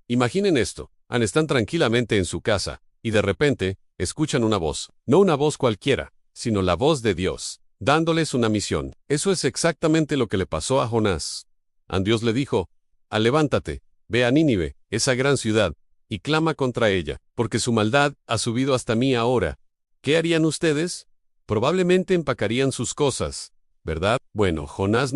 Imaginen esto. Están tranquilamente en su casa, y de repente, escuchan una voz. No una voz cualquiera, sino la voz de Dios, dándoles una misión. Eso es exactamente lo que le pasó a Jonás. Dios le dijo, levántate, ve a Nínive, esa gran ciudad, y clama contra ella, porque su maldad ha subido hasta mí ahora. ¿Qué harían ustedes? Probablemente empacarían sus cosas, ¿verdad? Bueno, Jonás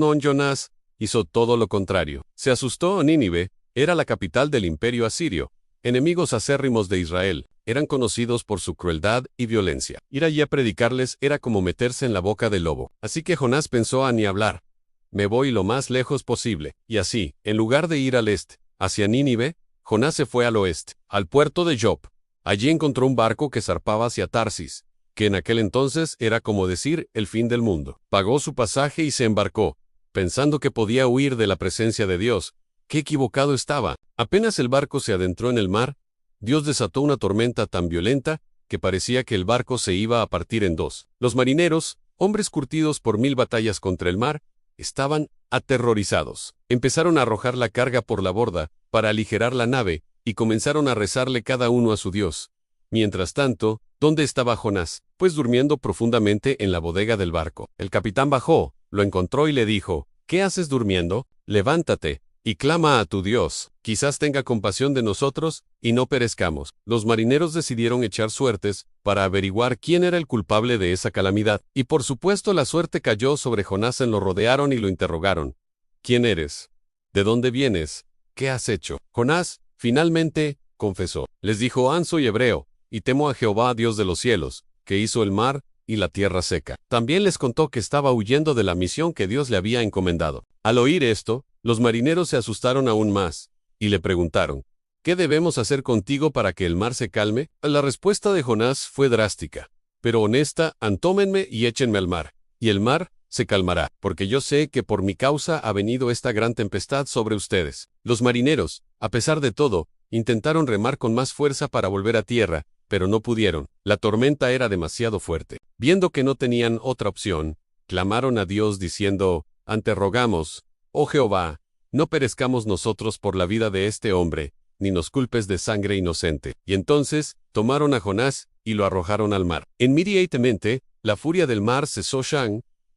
hizo todo lo contrario. Se asustó. Nínive era la capital del imperio asirio, enemigos acérrimos de Israel. Eran conocidos por su crueldad y violencia. Ir allí a predicarles era como meterse en la boca del lobo. Así que Jonás pensó ni hablar. Me voy lo más lejos posible. Y así, en lugar de ir al este, hacia Nínive, Jonás se fue al oeste, al puerto de Jope. Allí encontró un barco que zarpaba hacia Tarsis, que en aquel entonces era como decir el fin del mundo. Pagó su pasaje y se embarcó, pensando que podía huir de la presencia de Dios. ¡Qué equivocado estaba! Apenas el barco se adentró en el mar, Dios desató una tormenta tan violenta que parecía que el barco se iba a partir en dos. Los marineros, hombres curtidos por 1000 batallas contra el mar, estaban aterrorizados. Empezaron a arrojar la carga por la borda para aligerar la nave y comenzaron a rezarle cada uno a su Dios. Mientras tanto, ¿dónde estaba Jonás? Pues durmiendo profundamente en la bodega del barco. El capitán bajó, lo encontró y le dijo, ¿qué haces durmiendo? Levántate y clama a tu Dios, quizás tenga compasión de nosotros, y no perezcamos. Los marineros decidieron echar suertes, para averiguar quién era el culpable de esa calamidad. Y por supuesto la suerte cayó sobre Jonás. Lo rodearon y lo interrogaron. ¿Quién eres? ¿De dónde vienes? ¿Qué has hecho? Jonás, finalmente, confesó. Les dijo, soy hebreo, y temo a Jehová Dios de los cielos, que hizo el mar y la tierra seca. También les contó que estaba huyendo de la misión que Dios le había encomendado. Al oír esto, los marineros se asustaron aún más, y le preguntaron, ¿qué debemos hacer contigo para que el mar se calme? La respuesta de Jonás fue drástica, pero honesta. Tómenme y échenme al mar, y el mar se calmará, porque yo sé que por mi causa ha venido esta gran tempestad sobre ustedes. Los marineros, a pesar de todo, intentaron remar con más fuerza para volver a tierra, pero no pudieron. La tormenta era demasiado fuerte. Viendo que no tenían otra opción, clamaron a Dios diciendo, te rogamos, oh Jehová, no perezcamos nosotros por la vida de este hombre, ni nos culpes de sangre inocente. Y entonces, tomaron a Jonás, y lo arrojaron al mar. Inmediatamente, la furia del mar cesó.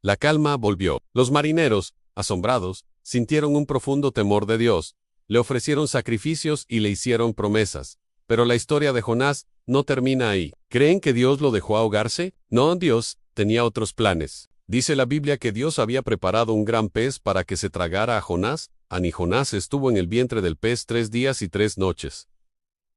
La calma volvió. Los marineros, asombrados, sintieron un profundo temor de Dios, le ofrecieron sacrificios y le hicieron promesas. Pero la historia de Jonás no termina ahí. ¿Creen que Dios lo dejó ahogarse? No, Dios tenía otros planes. Dice la Biblia que Dios había preparado un gran pez para que se tragara a Jonás. Jonás estuvo en el vientre del pez 3 días y 3 noches.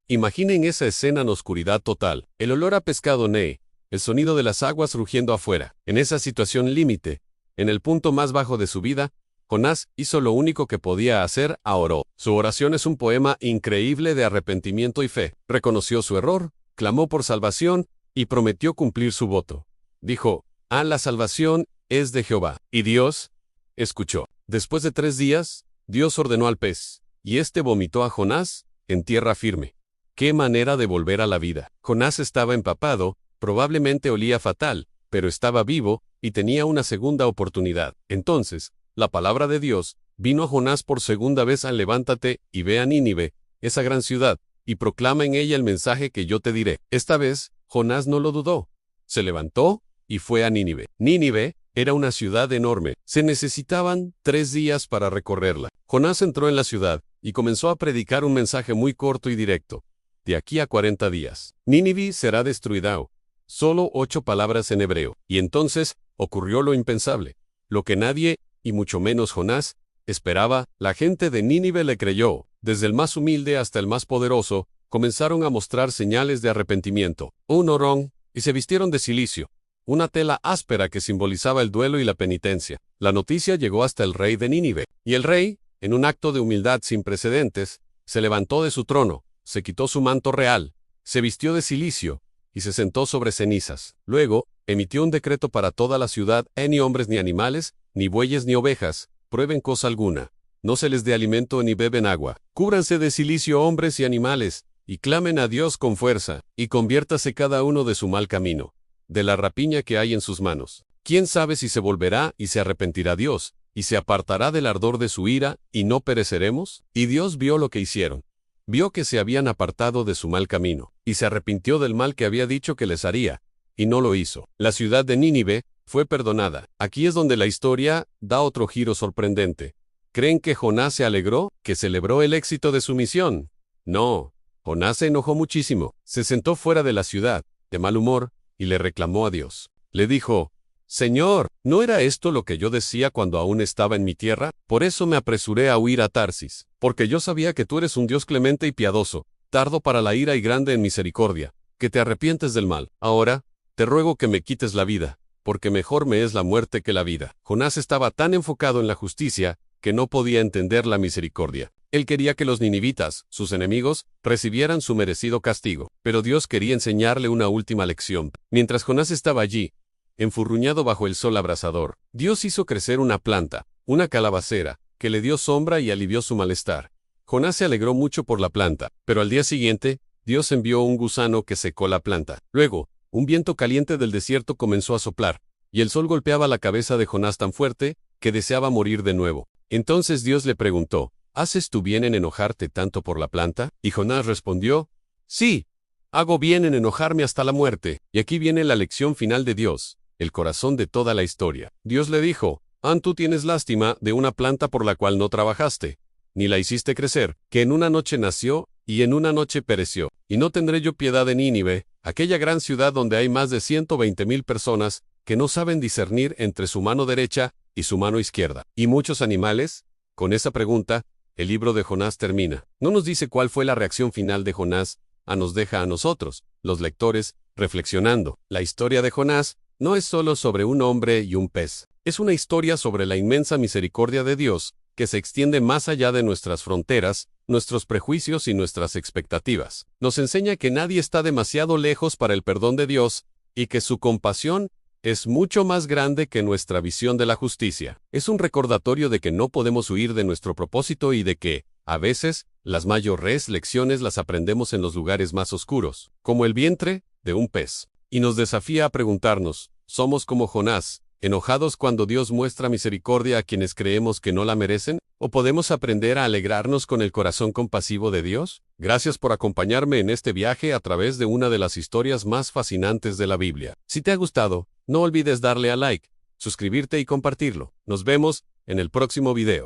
Imaginen esa escena en oscuridad total, el olor a pescado el sonido de las aguas rugiendo afuera. En esa situación límite, en el punto más bajo de su vida, Jonás hizo lo único que podía hacer, oró. Su oración es un poema increíble de arrepentimiento y fe. Reconoció su error, clamó por salvación, y prometió cumplir su voto. Dijo, la salvación es de Jehová. Y Dios escuchó. Después de 3 días, Dios ordenó al pez, y éste vomitó a Jonás en tierra firme. ¡Qué manera de volver a la vida! Jonás estaba empapado, probablemente olía fatal, pero estaba vivo, y tenía una segunda oportunidad. Entonces, la palabra de Dios vino a Jonás por segunda vez. Levántate y ve a Nínive, esa gran ciudad, y proclama en ella el mensaje que yo te diré. Esta vez, Jonás no lo dudó. Se levantó y fue a Nínive. Nínive era una ciudad enorme. Se necesitaban 3 días para recorrerla. Jonás entró en la ciudad y comenzó a predicar un mensaje muy corto y directo. De aquí a 40 días, Nínive será destruida. Solo 8 palabras en hebreo. Y entonces, ocurrió lo impensable. Lo que nadie, y mucho menos Jonás, esperaba. La gente de Nínive le creyó. Desde el más humilde hasta el más poderoso, comenzaron a mostrar señales de arrepentimiento. Oraron, y se vistieron de cilicio, una tela áspera que simbolizaba el duelo y la penitencia. La noticia llegó hasta el rey de Nínive, y el rey, en un acto de humildad sin precedentes, se levantó de su trono, se quitó su manto real, se vistió de cilicio, y se sentó sobre cenizas. Luego, emitió un decreto para toda la ciudad: ni hombres ni animales, ni bueyes ni ovejas, prueben cosa alguna. No se les dé alimento ni beben agua. Cúbranse de cilicio hombres y animales, y clamen a Dios con fuerza, y conviértase cada uno de su mal camino, de la rapiña que hay en sus manos. ¿Quién sabe si se volverá y se arrepentirá Dios, y se apartará del ardor de su ira, y no pereceremos? Y Dios vio lo que hicieron. vio que se habían apartado de su mal camino, y se arrepintió del mal que había dicho que les haría, y no lo hizo. La ciudad de Nínive fue perdonada. Aquí es donde la historia da otro giro sorprendente. ¿Creen que Jonás se alegró, que celebró el éxito de su misión? No. Jonás se enojó muchísimo. Se sentó fuera de la ciudad, de mal humor, y le reclamó a Dios. Le dijo: Señor, ¿no era esto lo que yo decía cuando aún estaba en mi tierra? Por eso me apresuré a huir a Tarsis, porque yo sabía que tú eres un Dios clemente y piadoso, tardo para la ira y grande en misericordia, que te arrepientes del mal. Ahora, te ruego que me quites la vida, porque mejor me es la muerte que la vida. Jonás estaba tan enfocado en la justicia, que no podía entender la misericordia. Él quería que los ninivitas, sus enemigos, recibieran su merecido castigo, pero Dios quería enseñarle una última lección. Mientras Jonás estaba allí, enfurruñado bajo el sol abrasador, Dios hizo crecer una planta, una calabacera, que le dio sombra y alivió su malestar. Jonás se alegró mucho por la planta, pero al día siguiente, Dios envió un gusano que secó la planta. Luego, un viento caliente del desierto comenzó a soplar, y el sol golpeaba la cabeza de Jonás tan fuerte, que deseaba morir de nuevo. Entonces Dios le preguntó: ¿Haces tú bien en enojarte tanto por la planta? Y Jonás respondió: Sí, hago bien en enojarme hasta la muerte. Y aquí viene la lección final de Dios, el corazón de toda la historia. Dios le dijo: tú tienes lástima de una planta por la cual no trabajaste, ni la hiciste crecer, que en una noche nació, y en una noche pereció. Y no tendré yo piedad de Nínive, aquella gran ciudad donde hay más de 120,000 personas, que no saben discernir entre su mano derecha y su mano izquierda. ¿Y muchos animales? Con esa pregunta, el libro de Jonás termina. No nos dice cuál fue la reacción final de Jonás, nos deja a nosotros, los lectores, reflexionando. La historia de Jonás no es solo sobre un hombre y un pez. Es una historia sobre la inmensa misericordia de Dios, que se extiende más allá de nuestras fronteras, nuestros prejuicios y nuestras expectativas. Nos enseña que nadie está demasiado lejos para el perdón de Dios, y que su compasión es mucho más grande que nuestra visión de la justicia. Es un recordatorio de que no podemos huir de nuestro propósito y de que, a veces, las mayores lecciones las aprendemos en los lugares más oscuros, como el vientre de un pez. Y nos desafía a preguntarnos: ¿somos como Jonás, enojados cuando Dios muestra misericordia a quienes creemos que no la merecen? ¿O podemos aprender a alegrarnos con el corazón compasivo de Dios? Gracias por acompañarme en este viaje a través de una de las historias más fascinantes de la Biblia. Si te ha gustado, no olvides darle a like, suscribirte y compartirlo. Nos vemos en el próximo video.